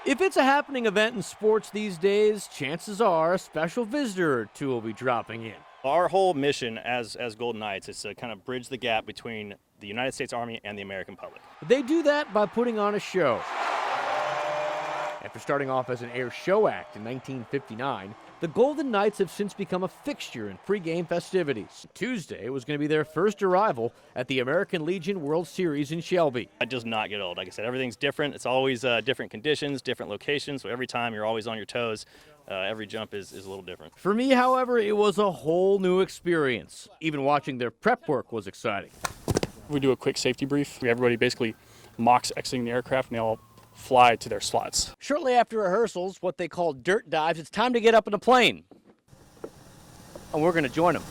If it's a happening event in sports these days, chances are a special visitor or two will be dropping in. Our whole mission as Golden Knights is to kind of bridge the gap between the United States Army and the American public. They do that by putting on a show. After starting off as an air show act in 1959, the Golden Knights have since become a fixture in pregame festivities. Tuesday was going to be their first arrival at the American Legion World Series in Shelby. It does not get old. Like I said, everything's different. It's always different conditions, different locations, so every time you're always on your toes. Every jump is a little different. For me, however, it was a whole new experience. Even watching their prep work was exciting. We do a quick safety brief. Everybody basically mocks exiting the aircraft, and they all fly to their slots. Shortly after rehearsals, what they call dirt dives, it's time to get up in a plane. And we're going to join them.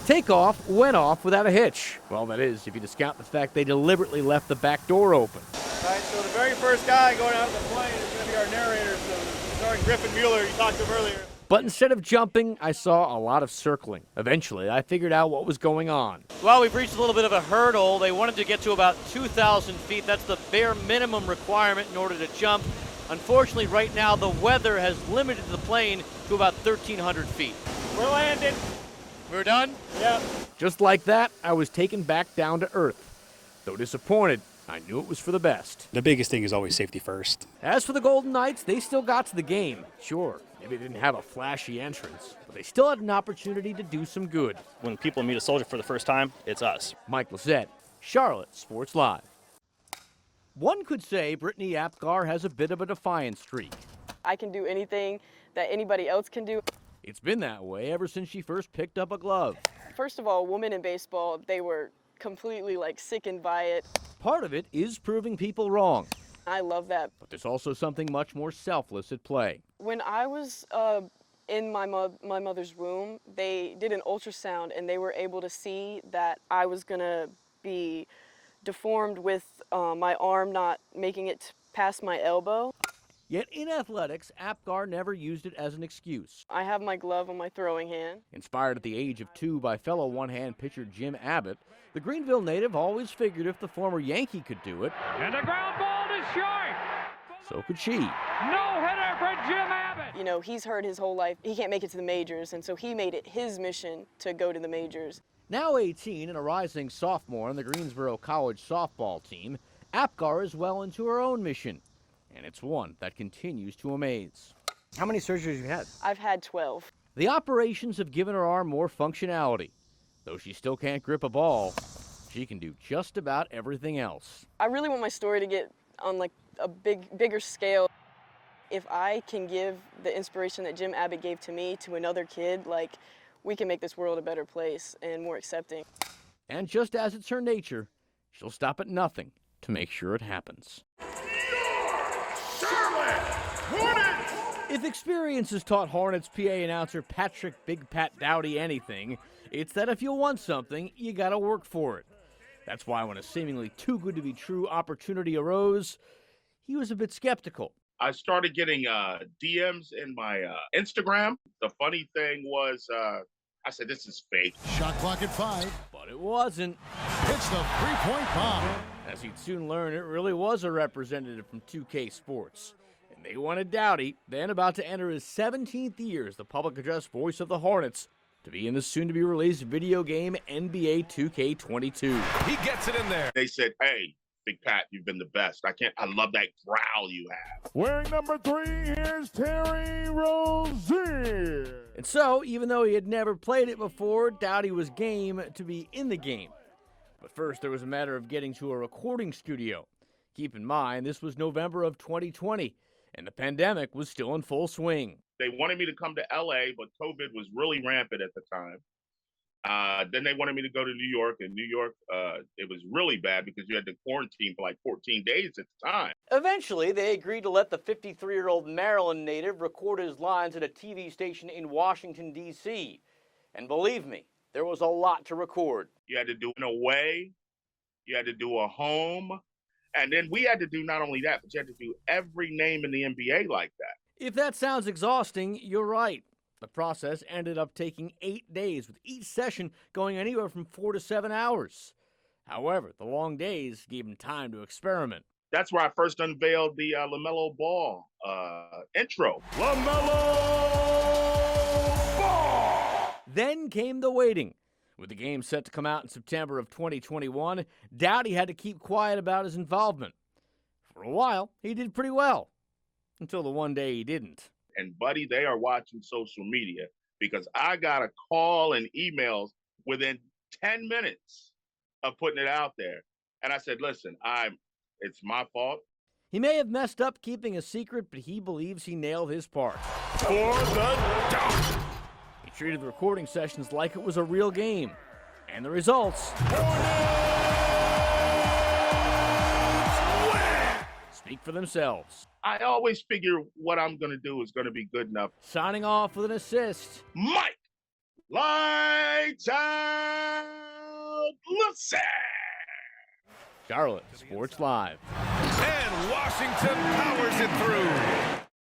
Takeoff went off without a hitch. Well, that is, if you discount the fact they deliberately left the back door open. All right, so the very first guy going out of the plane is going to be our narrator, so starring Griffin Mueller, you talked to him earlier. But instead of jumping, I saw a lot of circling. Eventually, I figured out what was going on. Well, we've reached a little bit of a hurdle. They wanted to get to about 2,000 feet. That's the bare minimum requirement in order to jump. Unfortunately, right now, the weather has limited the plane to about 1,300 feet. We're landing. We're done? Yeah. Just like that, I was taken back down to earth. Though disappointed, I knew it was for the best. The biggest thing is always safety first. As for the Golden Knights, they still got to the game. Sure, maybe they didn't have a flashy entrance, but they still had an opportunity to do some good. When people meet a soldier for the first time, it's us. Mike Lissette, Charlotte Sports Live. One could say Brittany Apgar has a bit of a defiant streak. I can do anything that anybody else can do. It's been that way ever since she first picked up a glove. First of all, women in baseball, they were completely sickened by it. Part of it is proving people wrong, I love that. but there's also something much more selfless at play. When I was in my mother's womb, they did an ultrasound and they were able to see that I was gonna be deformed with my arm not making it past my elbow. Yet in athletics, Apgar never used it as an excuse. I have my glove on my throwing hand. Inspired at the age of 2 by fellow one-hand pitcher Jim Abbott, the Greenville native always figured if the former Yankee could do it, And the ground ball is short. so could she. No hitter for Jim Abbott. You know, he's heard his whole life he can't make it to the majors, and so he made it his mission to go to the majors. Now 18 and a rising sophomore on the Greensboro College softball team, Apgar is well into her own mission, and it's one that continues to amaze. How many surgeries have you had? I've had 12. The operations have given her arm more functionality. Though she still can't grip a ball, she can do just about everything else. I really want my story to get on a bigger scale. If I can give the inspiration that Jim Abbott gave to me to another kid, we can make this world a better place and more accepting. And just as it's her nature, she'll stop at nothing to make sure it happens. If experience has taught Hornets PA announcer Patrick Big Pat Dowdy anything, it's that if you want something, you gotta work for it. That's why when a seemingly too good to be true opportunity arose, he was a bit skeptical. I started getting DMs in my Instagram. The funny thing was, I said, this is fake. Shot clock at 5. But it wasn't. Hits the three-point bomb. As he'd soon learn, it really was a representative from 2K Sports. And they wanted Dowdy, then about to enter his 17th year as the public address voice of the Hornets, to be in the soon-to-be-released video game NBA 2K22. He gets it in there. They said, hey, Big Pat, you've been the best. I love that growl you have. Wearing number 3, here's Terry Rozier. And so, even though he had never played it before, Dowdy was game to be in the game. But first, there was a matter of getting to a recording studio. Keep in mind, this was November of 2020, and the pandemic was still in full swing. They wanted me to come to LA, but COVID was really rampant at the time. Then they wanted me to go to New York, and New York, it was really bad because you had to quarantine for 14 days at the time. Eventually, they agreed to let the 53-year-old Maryland native record his lines at a TV station in Washington, D.C. And believe me, there was a lot to record. You had to do an away, you had to do a home, and then we had to do not only that, but you had to do every name in the NBA like that. If that sounds exhausting, you're right. The process ended up taking 8 days, with each session going anywhere from 4 to 7 hours. However, the long days gave him time to experiment. That's where I first unveiled the LaMelo Ball intro. LaMelo Ball! Then came the waiting. With the game set to come out in September of 2021, Dowdy had to keep quiet about his involvement. For a while, he did pretty well. Until the one day he didn't. And buddy, they are watching social media because I got a call and emails within 10 minutes of putting it out there. And I said, listen, it's my fault. He may have messed up keeping a secret, but he believes he nailed his part. For the dunk! He treated the recording sessions like it was a real game. And the results speak for themselves. I always figure what I'm going to do is going to be good enough. Signing off with an assist, Mike, lights out, Lipset. Charlotte Sports Live. And Washington powers it through.